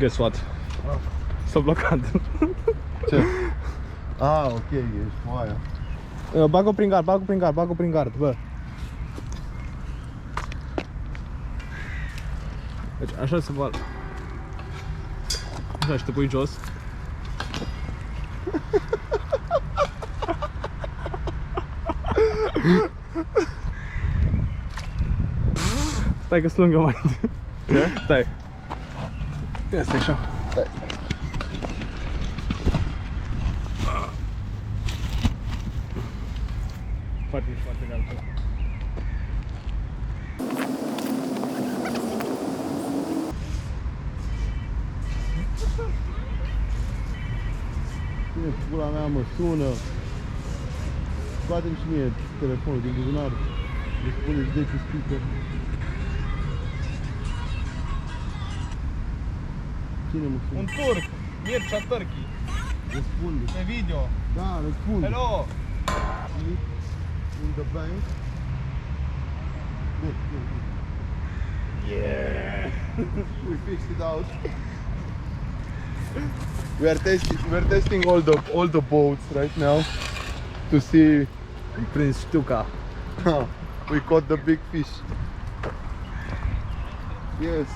Guess what? S-a blocat. Ce? Ah, ok, ești cu aia. Bag-o prin gard, bag-o prin gard, bag-o prin gard, bă. Deci așa se va... Așa, și te pui jos. Stai că strâng eu mai întâi. Ce? Stai. Ia stai așa. Stai. Foarte mișto, foarte gata. Cine pula mea mă sună? Scoate-mi și mie telefonul din buzunar. Îmi spuneți 10 speaker. Cine mă sună? Un turc, Mircea Turkey, Răspunde. pe video. Da, răspunde. Hello! In the bank. Good, good, good. Yeah! We fixed it out. We're testing all the boats right now to see. Prins știuca. We caught the big fish. Yes.